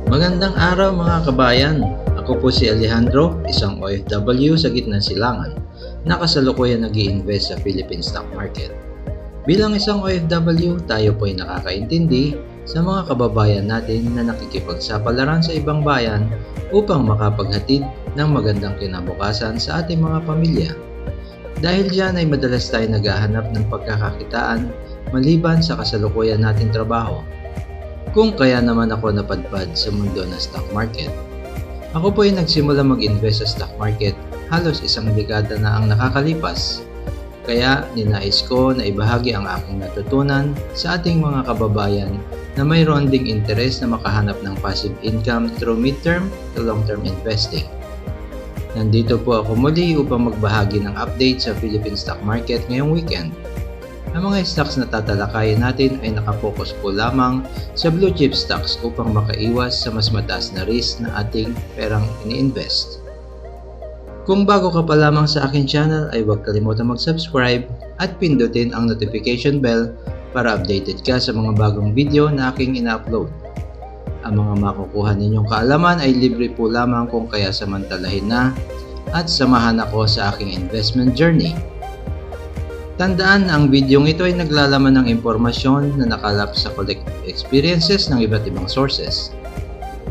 Magandang araw mga kabayan. Ako po si Alejandro, isang OFW sa gitnang silangan na kasalukuyan nag-i-invest sa Philippine stock market. Bilang isang OFW, tayo po ay nakakaintindi sa mga kababayan natin na nakikipagsapalaran sa ibang bayan upang makapaghatid ng magandang kinabukasan sa ating mga pamilya. Dahil dyan ay madalas tayo naghahanap ng pagkakakitaan maliban sa kasalukuyan nating trabaho. Kung kaya naman ako napadpad sa mundo ng stock market. Ako po ay nagsimula mag-invest sa stock market halos isang dekada na ang nakakalipas. Kaya ninais ko na ibahagi ang aking natutunan sa ating mga kababayan na mayroon ding interes na makahanap ng passive income through mid-term to long-term investing. Nandito po ako muli upang magbahagi ng update sa Philippine stock market ngayong weekend. Ang mga stocks na tatalakayin natin ay nakapokus po lamang sa blue chip stocks upang makaiwas sa mas mataas na risk na ating perang ini-invest. Kung bago ka pa lamang sa aking channel ay huwag kalimutan mag-subscribe at pindutin ang notification bell para updated ka sa mga bagong video na aking ina-upload. Ang mga makukuha ninyong kaalaman ay libre po lamang kung kaya samantalahin na at samahan ako sa aking investment journey. Tandaan na ang videong ito ay naglalaman ng impormasyon na nakalap sa collective experiences ng iba't ibang sources.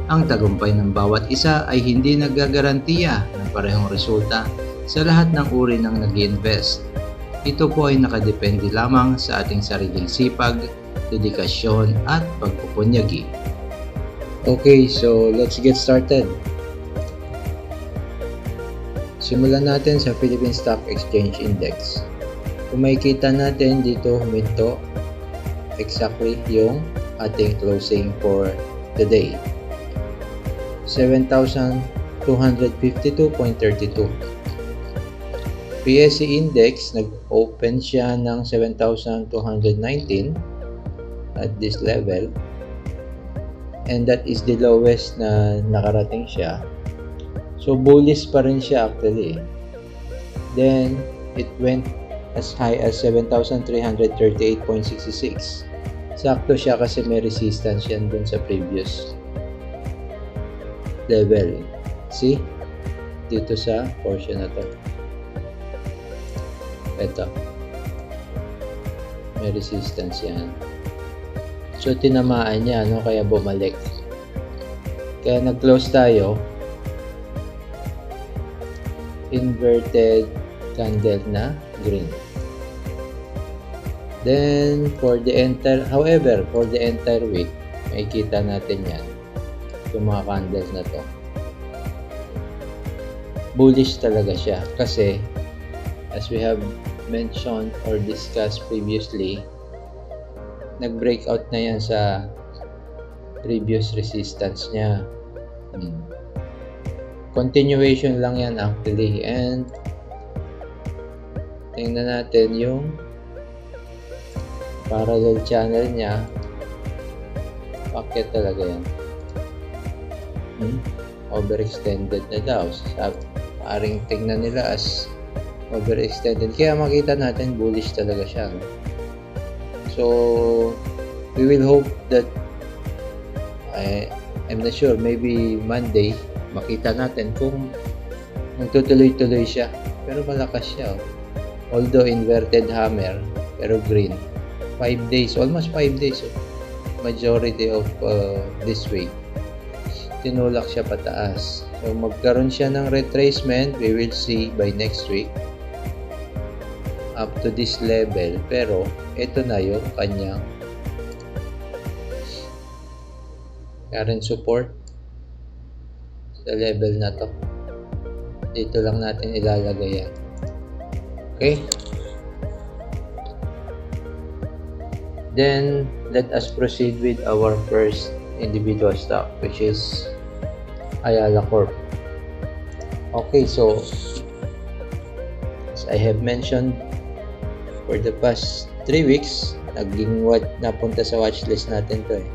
Ang tagumpay ng bawat isa ay hindi naggagarantiya ng parehong resulta sa lahat ng uri ng nag-i-invest. Ito po ay nakadepende lamang sa ating sariling sipag, dedikasyon at pagpupunyagi. Okay, so let's get started. Simulan natin sa Philippine Stock Exchange Index. Kung makikita natin dito huminto exactly yung ating closing for today. 7,252.32. PSE Index nag-open siya ng 7,219 at this level. And that is the lowest na nakarating siya. So bullish pa rin siya actually. Then it went as high as 7,338.66. Sakto siya kasi may resistance yan dun sa previous level. See? Dito sa portion na to. Ito. May resistance yan. So, tinamaan niya, no? Kaya bumalik. Kaya nag-close tayo. Inverted candle na green. Then, for the entire week, makikita natin yan. Yung mga candles na to. Bullish talaga siya. Kasi, as we have mentioned or discussed previously, nag-breakout na yan sa previous resistance niya. Continuation lang yan actually. And, tingnan natin yung parallel channel niya. Packet talaga yan. Overextended na daw. Paring tingnan nila as overextended. Kaya makita natin bullish talaga siya. So, we will hope that I'm not sure, maybe Monday makita natin kung magtutuloy-tuloy siya. Pero malakas siya. Although inverted hammer, pero green. 5 days, almost 5 days. Majority of this week. Tinulak siya pataas. So, magkaroon siya ng retracement. We will see by next week. Up to this level. Pero, ito na yung kanyang current support sa level na to. Dito lang natin ilalagay yan. Okay? Then, let us proceed with our first individual stock, which is Ayala Corp. Okay, so as I have mentioned, for the past 3 weeks, napunta sa watchlist natin to eh.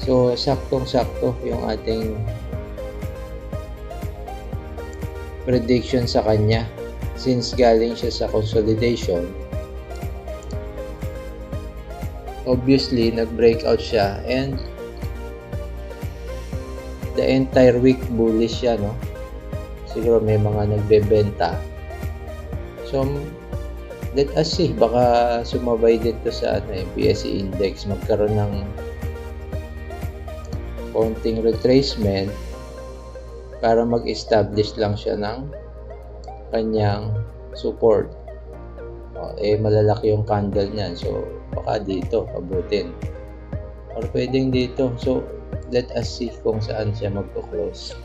So, saktong-sakto yung ating prediction sa kanya. Since galing siya sa consolidation, obviously nag-breakout siya and the entire week bullish siya, no? Siguro may mga nagbebenta. So, let us see. Baka sumabay dito sa PSE index. Magkaroon ng konting retracement para mag-establish lang siya ng kanyang support. Malalaki yung candle niyan. So, baka dito, abutin. Or pwedeng dito. So, let us see kung saan siya magpo-close.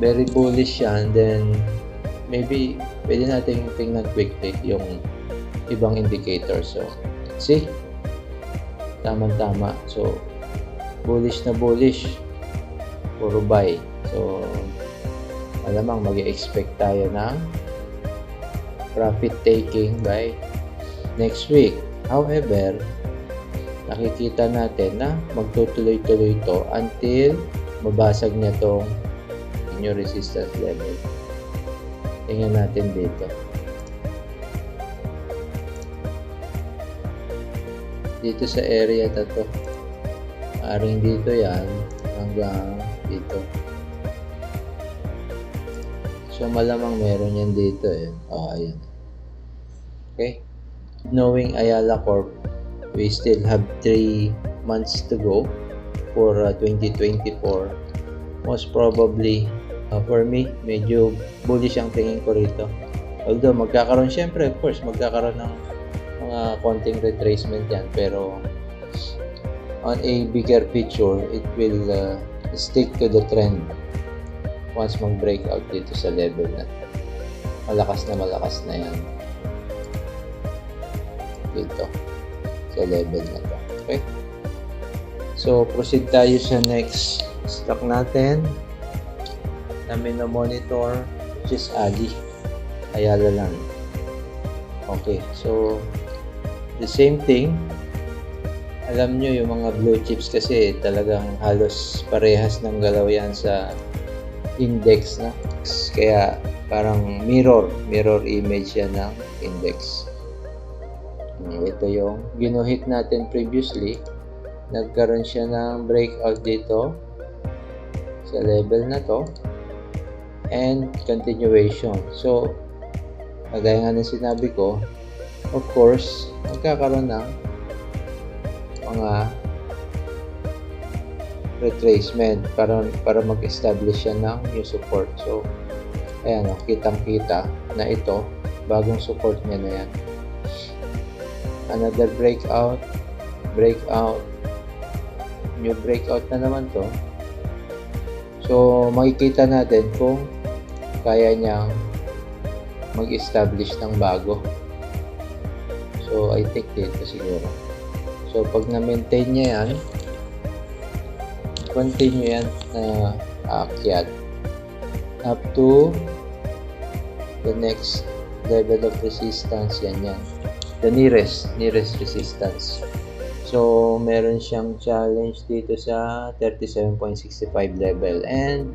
Very bullish yan. Then, maybe, pwede natin tingnan quickly yung ibang indicator. So, see? Tama-tama. So, bullish na bullish. Puro buy. So, malamang mag-expect tayo ng profit taking by next week. However, nakikita natin na magtutuloy-tuloy ito until mabasag niya tong new resistance level. Tingnan natin dito. Dito sa area na to. Aring dito yan hanggang dito. So, malamang meron yan dito eh. Ayan. Okay. Knowing Ayala Corp, we still have 3 months to go for 2024. Most probably, for me, medyo bullish ang tingin ko rito. Although, magkakaroon, syempre, of course, magkakaroon ng mga konting retracement yan. Pero, on a bigger picture, it will stick to the trend once mag-break out dito sa level na malakas na yan dito sa level na to. Okay, so proceed tayo sa next stock natin na monitor, which is Ayala Land. Okay, so the same thing. Alam nyo yung mga blue chips kasi talagang halos parehas ng galaw yan sa index, na kaya parang mirror image yan ng index. Ito yung ginuhit natin previously. Nagkaroon siya ng breakout dito sa level na to and continuation. So, kagaya nga ng sinabi ko, of course, magkakaroon ng mga retracement para mag-establish siya ng new support. So, ayan o, kitang-kita na ito, bagong support niya na yan. Another breakout, new breakout na naman to. So, makikita natin kung kaya niyang mag-establish ng bago. So, I think dito siguro. So, pag na-maintain niya yan, continue yan na aakyat up to the next level of resistance. Yan the nearest resistance. So meron siyang challenge dito sa 37.65 level, and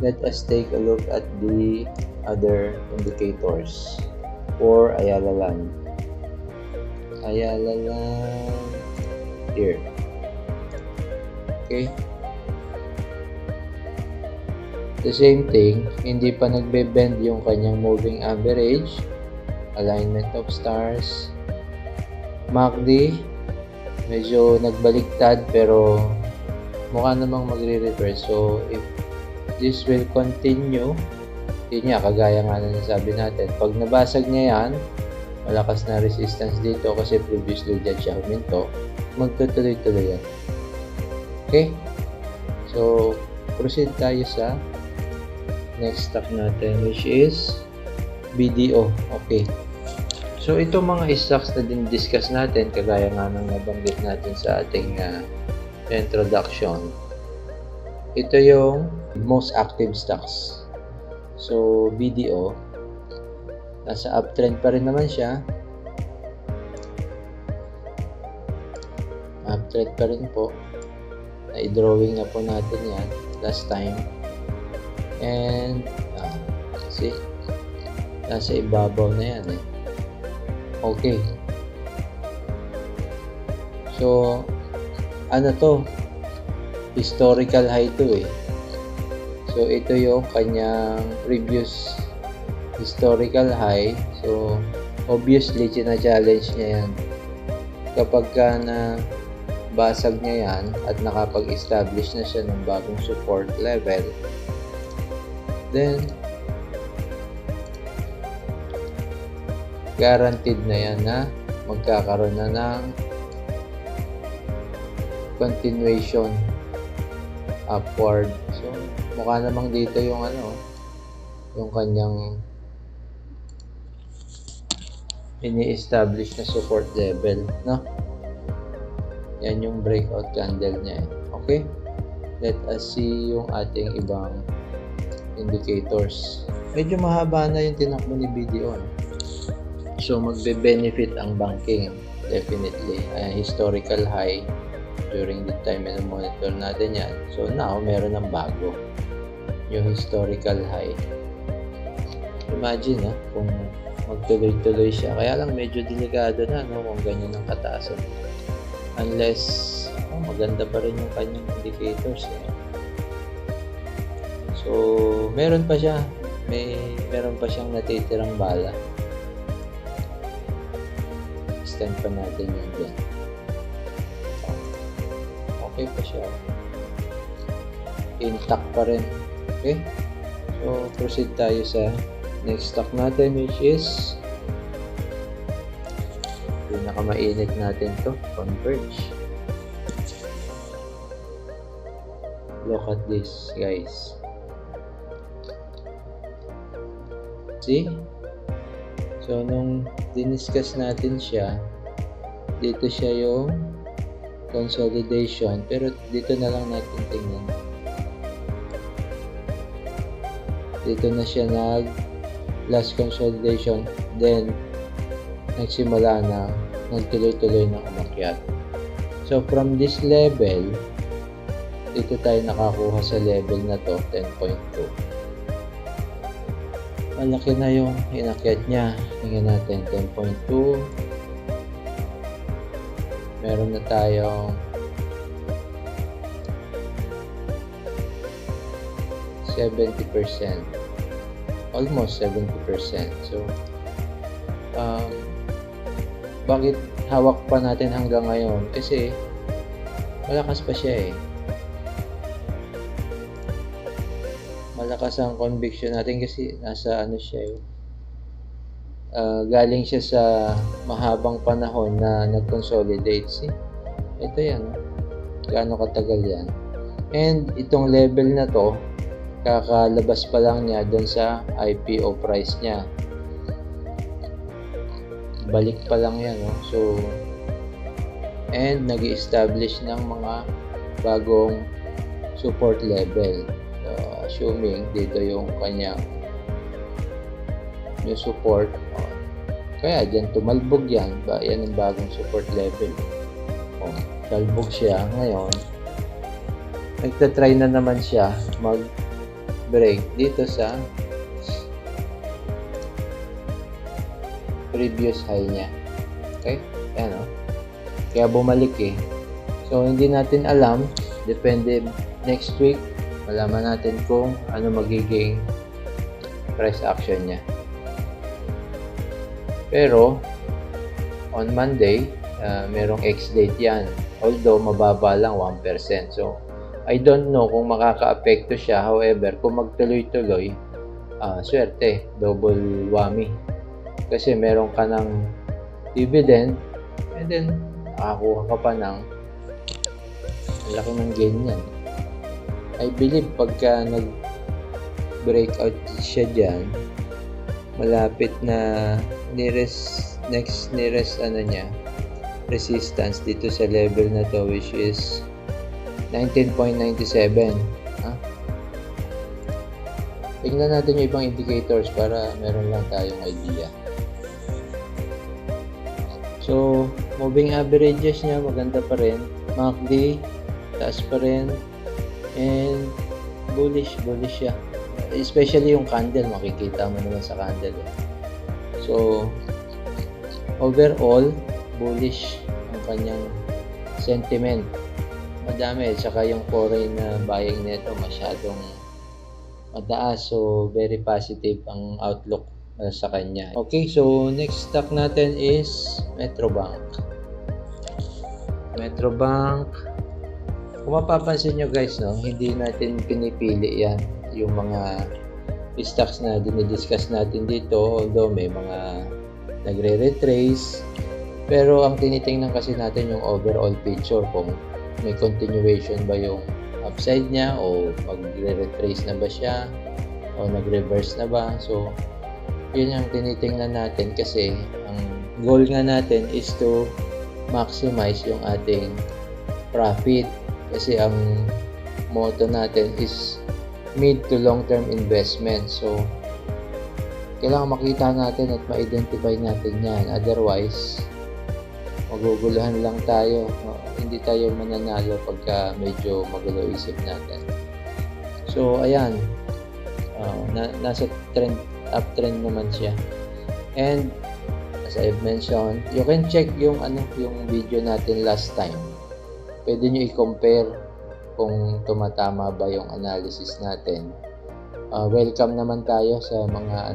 let us take a look at the other indicators for Ayala Land here. Okay, the same thing, hindi pa nagbe-bend yung kanyang moving average, alignment of stars. MACD, medyo nagbaliktad pero mukha namang magre-reverse. So, if this will continue, yun nga, kagaya nga na nasabi natin, pag nabasag niya yan, malakas na resistance dito kasi previously dyan siya huminto, magtutuloy-tuloy yan. Okay? So, proceed tayo sa next stock natin, which is BDO. Okay. So, ito mga stocks na din-discuss natin, kagaya nga nang nabanggit natin sa ating introduction. Ito yung most active stocks. So, BDO, nasa uptrend pa rin naman siya. Uptrend pa rin po. Na-drawing na po natin yan last time. And, see, nasa ibabaw na yan eh. Okay. So, ano to? historical high to eh. So ito yung kanyang previous historical high. So obviously challenge niya yan. Kapag ka na basag niya yan at nakapag-establish na siya ng bagong support level, then guaranteed na yan na magkakaroon na ng continuation upward. So mukha namang dito yung yung kanyang ini-establish na support level, no? Yan yung breakout candle niya. Okay? Let us see yung ating ibang indicators. Medyo mahaba na yung tinakbo ni BDO. So magbe-benefit ang banking definitely. Historical high during the time na monitor natin yan. So now meron ng bago, yung historical high. Imagine kung magtuloy-tuloy siya. Kaya lang medyo delikado na kung ganyan ang kataasan. Unless maganda pa rin yung kanyang indicators. So meron pa siya. Meron pa siyang natitirang bala. Extend pa natin yun dyan. Okay pa siya. Intact pa rin. Okay? So proceed tayo sa next stock natin, which is pinakamainit natin to, Converge. Look at this, guys. See? So nung diniscuss natin siya, dito siya yung consolidation, pero dito na lang natin tingnan. Dito na siya last consolidation, then nagsimula na nagtuloy-tuloy na umakyat. So from this level, dito tayo nakakuha sa level na to, 10.2. Malaki na yung inakyat niya. Tingnan natin, 10.2. Meron na tayong 70%. Almost 70%. So, bakit hawak pa natin hanggang ngayon? Kasi, malakas pa siya eh. Malakas ang conviction natin kasi nasa siya eh. Galing siya sa mahabang panahon na nag-consolidate. See? Ito yan. Gaano katagal yan. And itong level na to, kakalabas pa lang niya doon sa IPO price niya. Balik pa lang yan. So, and nag-establish ng mga bagong support level. So, assuming dito yung kanyang new support. Kaya dyan tumalbog yan. Yan ang bagong support level. Talbog siya. Ngayon, nagtatry na naman siya mag-break dito sa previous high niya. Okay? Yan Kaya bumalik eh. So, hindi natin alam. Depende next week. Malaman natin kung ano magiging price action niya. Pero, on Monday, merong ex-date yan. Although, mababa lang 1%. So, I don't know kung makaka-apekto siya. However, kung magtuloy-tuloy, swerte. Double whammy. Kasi meron ka ng dividend, and then, nakakuha ka pa ng laki ng gain yan. I believe pagka nag-breakout siya dyan, malapit na nearest niya resistance dito sa level na to, which is 19.97. Tingnan natin yung ibang indicators para meron lang tayong idea. So, moving averages niya maganda pa rin. MACD taas pa rin, and bullish siya. Especially yung candle, makikita mo naman sa candle. So, overall, bullish ang kanyang sentiment. madami, tsaka yung foreign na buying nito masyadong mataas, so very positive ang outlook sa kanya. Okay, so next stock natin is Metrobank. Kung mapapansin nyo guys, no, hindi natin pinipili yan yung mga stocks na dinidiscuss natin dito, although may mga nagre-retrace, pero ang tinitingnan kasi natin yung overall picture, kung may continuation ba yung upside niya, o magre-retrace na ba siya, o nag-reverse na ba. So yun yung tinitingnan natin, kasi ang goal nga natin is to maximize yung ating profit, kasi ang motto natin is mid to long term investment. So kailangan makita natin at ma-identify natin yan, otherwise maguguluhan lang tayo, hindi tayo mananalo pagka medyo magulo isip natin. So ayan, nasa uptrend naman siya, and as I've mentioned, you can check yung video natin last time. Pwede nyo i-compare kung tumatama ba yung analysis natin. Welcome naman tayo sa mga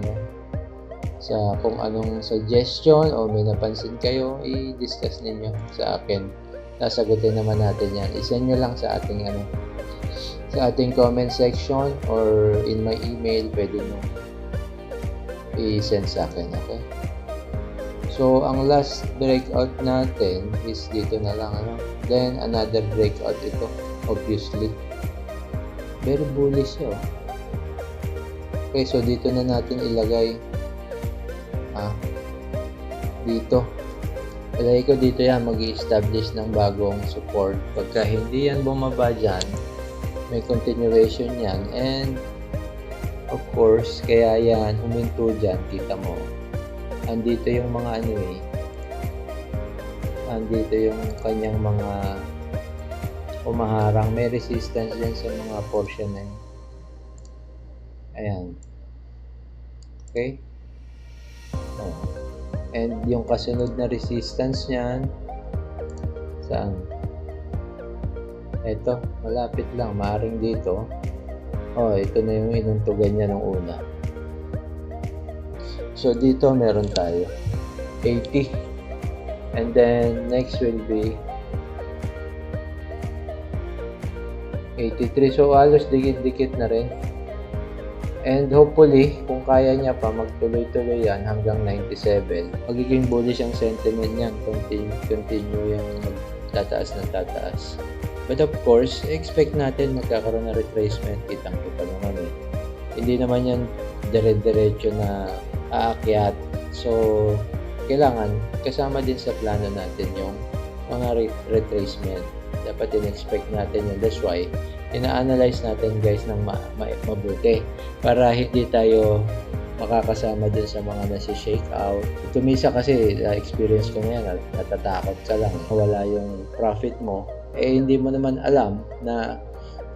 sa kung anong suggestion o may napansin kayo, i-discuss ninyo sa akin. Sasagutin naman natin yan. I-send nyo lang sa ating sa ating comment section, or in my email, pwede nyo i-send sa akin, okay? So ang last breakout natin is dito na lang, then another breakout ito, obviously very bullish siya. Okay, so dito na natin ilagay dito. Ilagay ko dito yan, mag-i-establish ng bagong support. Pagka hindi yan bumaba dyan, may continuation yan, and of course, kaya yan huminto dyan, kita mo. Andito yung mga andito yung kanyang mga umaharang, may resistance yan sa mga portion na yun. Ayan. Okay? And yung kasunod na resistance niyan, saan? Ito, malapit lang, maaaring dito. Ito na yung inuntugan niya nung una. So dito meron tayo 80, and then next will be 83. So halos dikit-dikit na rin, and hopefully kung kaya niya pa magtuloy-tuloy yan hanggang 97, magiging bullish ang sentiment niyan, continue yung tataas na tataas. But of course, expect natin magkakaroon ng retracement, kitang-kita naman hindi naman yan dire-diretso na aakyat. So kailangan kasama din sa plano natin yung mga retracement. Dapat in-expect natin yun. That's why ina-analyze natin guys ng mabuti, para hindi tayo makakasama din sa mga nasi-shake out. Tumisa kasi, experience ko na yan, natatakot ka lang, wala yung profit mo, hindi mo naman alam na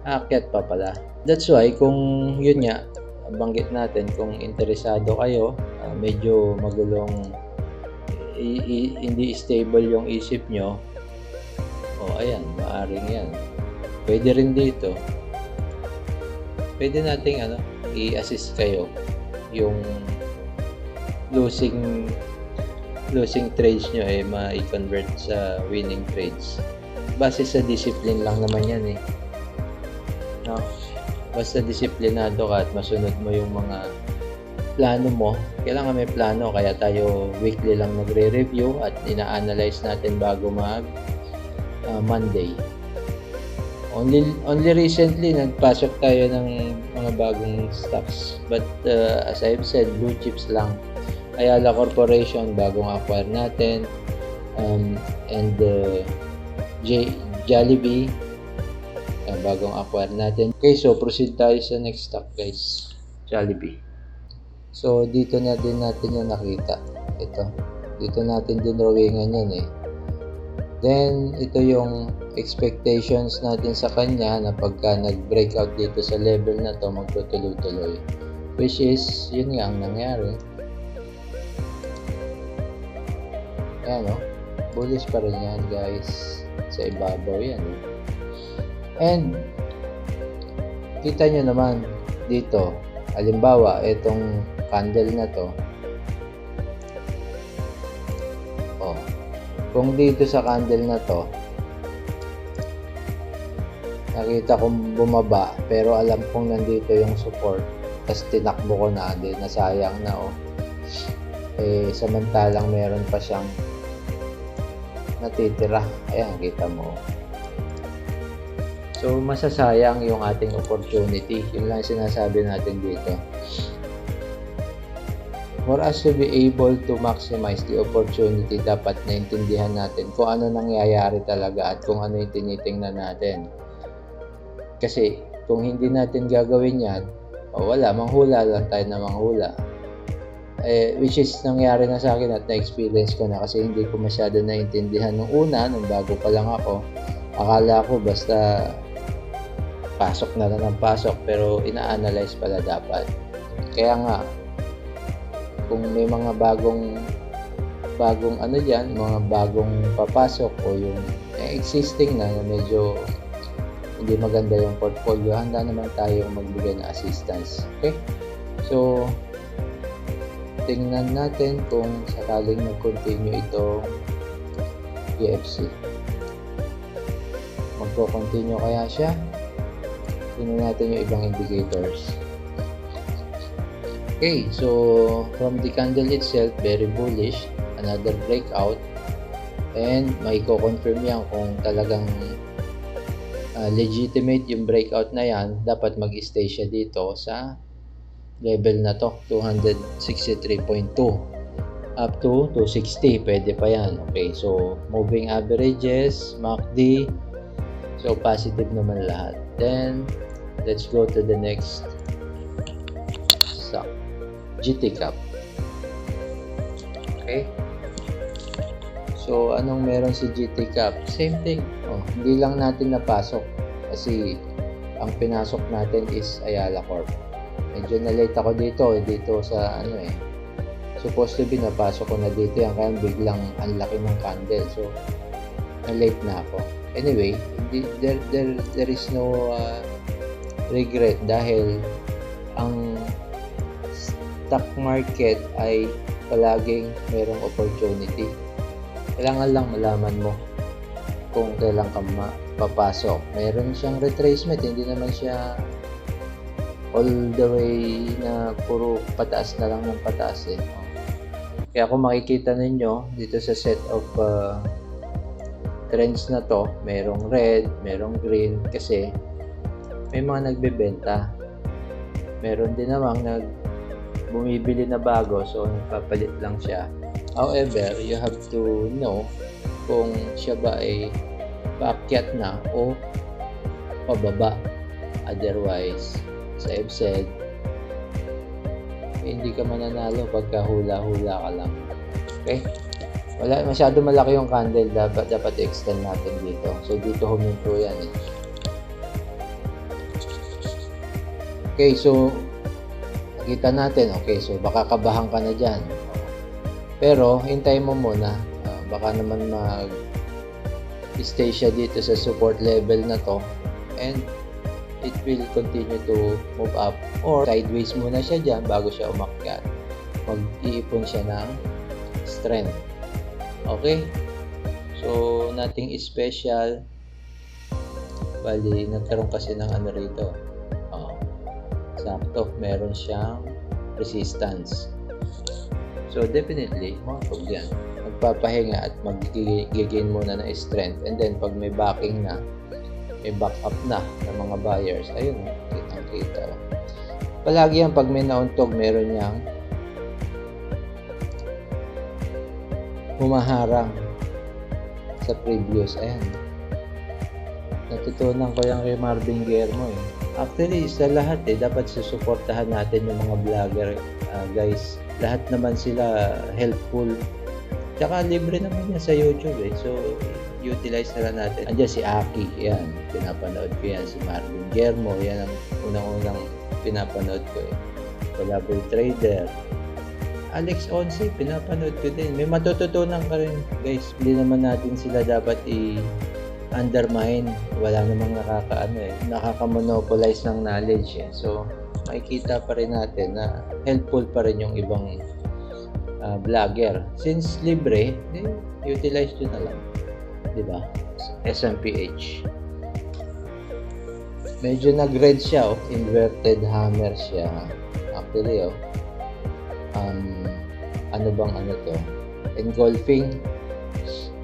aakyat pa pala. That's why kung yun nga, banggit natin, kung interesado kayo, medyo magulong, hindi stable yung isip nyo, ayan, maaring yan. Pwede rin dito, pwede nating i-assist kayo yung losing trades nyo ma-convert sa winning trades. Base sa discipline lang naman yan no? Basta disiplinado ka at masunod mo yung mga plano mo. Kailangan may plano, kaya tayo weekly lang nagre-review at ina-analyze natin bago mag Monday. Only recently nagpasok tayo ng mga bagong stocks, but as I've said, blue chips lang. Ayala Corporation bagong acquire natin, and Jollibee bagong acquire natin. Okay, so proceed tayo sa next stock guys, Jollibee. So dito na din natin yung nakita, dito natin din drawingan yan Then, ito yung expectations natin sa kanya na pagka nag-breakout dito sa level na to, magtutuloy-tuloy. Which is, yun nga ang nangyari. Ayan bullish pa rin yan guys. Sa ibabaw yan And kita nyo naman dito, halimbawa itong candle na to, kung dito sa candle na to nakita kong bumaba pero alam kong nandito yung support, tapos tinakbo ko na, din nasayang na samantalang meron pa siyang natitira. Ayan, kita mo. So masasayang yung ating opportunity. Yun lang sinasabi natin dito. For us to be able to maximize the opportunity, dapat naintindihan natin kung ano nangyayari talaga at kung ano yung tinitingnan natin. Kasi kung hindi natin gagawin yan, wala, manghula lang tayo na manghula. Which is nangyari na sa akin at na-experience ko na, kasi hindi ko masyado naintindihan nung bago pa lang ako. Akala ko basta pasok na lang ng pasok, pero ina-analyze pala dapat. Kaya nga, kung may mga bagong ano dyan, mga bagong papasok o yung existing na medyo hindi maganda yung portfolio, handa naman tayong magbigay ng assistance. Okay? So, tingnan natin kung sakaling mag-continue ito PFC. Magko-continue kaya siya? Tingnan natin yung ibang indicators. Okay, so from the candle itself, very bullish, another breakout, and may ko-confirm yan kung talagang legitimate yung breakout na yan. Dapat mag-stay siya dito sa level na to, 263.2 up to 260, pwede pa yan. Okay, so moving averages, MACD, so positive naman lahat. Then let's go to the next stock, GT Cap. Okay, so anong meron si GT Cap? Same thing. Hindi lang natin napasok kasi ang pinasok natin is Ayala Corp. Medyo na-late ako dito sa supposed to be napasok ko na dito yan, kaya biglang ang laki ng candle, so na-late na ako. Anyway, there is no regret dahil ang stock market ay palaging merong opportunity. Kailangan lang malaman mo kung kailan ka papasok. Meron siyang retracement, hindi naman siya all the way na puro pataas na lang ng pataas Kaya kung makikita ninyo dito sa set of trends na to, merong red, merong green, kasi may mga nagbebenta. Meron din namang bumibili na bago, so nagpapalit lang siya. However, you have to know kung siya ba ay paakyat na o pababa. Otherwise, as I've said, hindi ka mananalo pagka hula-hula ka lang. Okay? Wala, masyado malaki yung candle, dapat extend natin dito. So dito huminto yan Okay, so nakita natin, okay, so baka kabahan ka na dyan. Pero hintay mo muna, baka naman mag-stay siya dito sa support level na to, and it will continue to move up, or sideways muna siya dyan bago siya umakyat. Mag-iipon siya ng strength. Okay? So, nothing special. Bali, nagkaroon kasi ng rito. Sakto, meron siyang resistance. So, definitely, makapag yan. Magpapahinga at mag-gain muna ng strength. And then, pag may backing na, may back up na ng mga buyers, ayun, kitang-kita. Palagi yan, pag may nauntog, meron niyang humaharang sa previous. Ayan, natutunan ko yung kay Marvin Guillermo Actually, sa lahat dapat susuportahan natin yung mga vlogger, guys. Lahat naman sila helpful. Tsaka libre naman yan sa YouTube So, utilize na lang natin. Andiyan si Aki, yan. Pinapanood ko yan. Si Marvin Guillermo, yan ang unang-unang pinapanood ko Collaborate Trader. Alex Once, pinapanood ko din. May matututunan ka rin, guys. Hindi naman natin sila dapat undermine, wala namang nakaka-monopolize ng knowledge eh. So makikita pa rin natin na helpful pa rin yung ibang vlogger. Since libre, utilize nyo na lang, di ba? SMPH. Medyo nag-red siya, inverted hammer siya. Actually, ano to?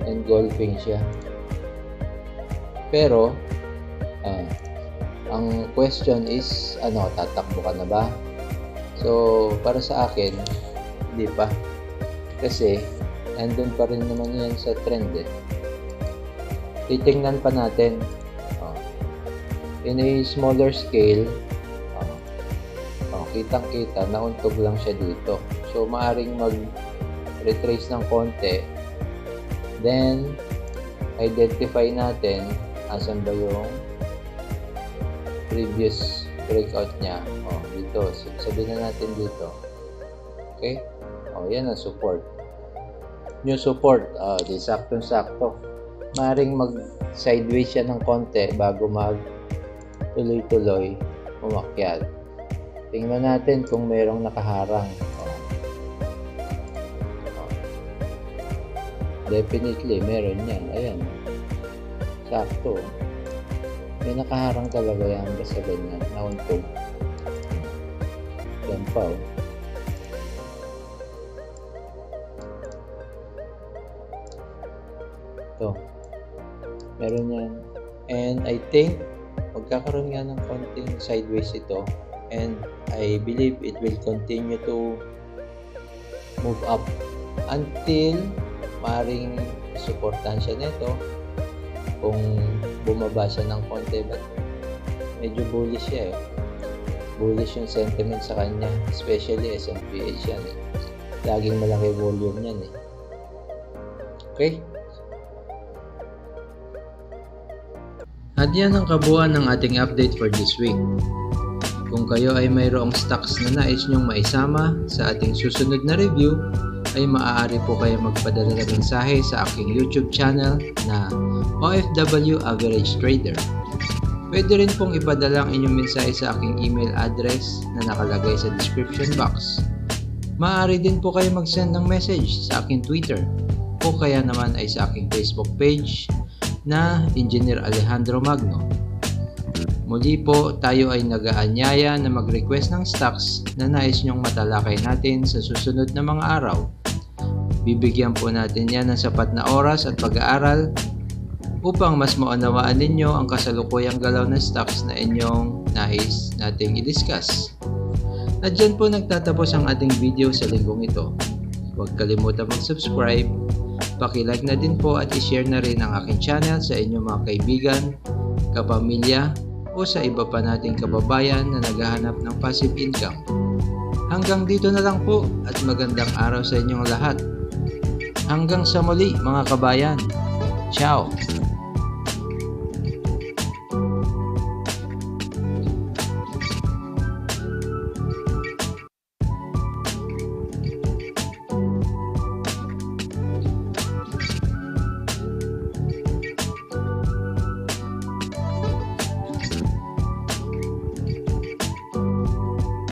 Engulfing siya. Pero ang question is, tatakbo ka na ba? So, para sa akin, hindi pa. Kasi, andun pa rin naman yan sa trend eh. Titingnan pa natin. In a smaller scale, kitang-kita, nauntog lang siya dito. So, maaring mag-retrace ng konti. Then, identify natin asan ba yung previous breakout niya. Dito. Sabihin na natin dito. Okay? Yan ang support. New support. Di saktong-sakto. Maaring mag-sideways siya ng konti bago tuloy-tuloy umakyat. Tingnan natin kung merong nakaharang. Definitely, meron yan. Ayan. Sakto. May nakaharang talaga yan basta ganyan. Nauntog. Yan pa Ito. Meron yan. And I think magkakaroon nga ng konting sideways ito. And I believe it will continue to move up until maring supportan siya nito kung bumaba siya ng konti, but medyo bullish siya bullish yung sentiment sa kanya, especially SMPH yan laging malaki volume yan okay. At yan ang kabuuan ng ating update for this week. Kung kayo ay mayroong stocks na nais nyong maisama sa ating susunod na review, ay maaari po kayo magpadala ng mensahe sa aking YouTube channel na OFW Average Trader. Pwede rin pong ipadala ang inyong mensahe sa aking email address na nakalagay sa description box. Maaari din po kayo mag-send ng message sa aking Twitter o kaya naman ay sa aking Facebook page na Engineer Alejandro Magno. Muli po, tayo ay nag-aanyaya na mag-request ng stocks na nais nyong matalakay natin sa susunod na mga araw. Bibigyan po natin yan ng sapat na oras at pag-aaral upang mas maunawaan ninyo ang kasalukuyang galaw ng stocks na inyong nais nating i-discuss. At dyan po nagtatapos ang ating video sa linggong ito. Huwag kalimutan mag-subscribe, paki-like na din po at i-share na rin ang aking channel sa inyong mga kaibigan, kapamilya, o sa iba pa nating kababayan na naghahanap ng passive income. Hanggang dito na lang po at magandang araw sa inyong lahat. Hanggang sa muli mga kabayan. Ciao!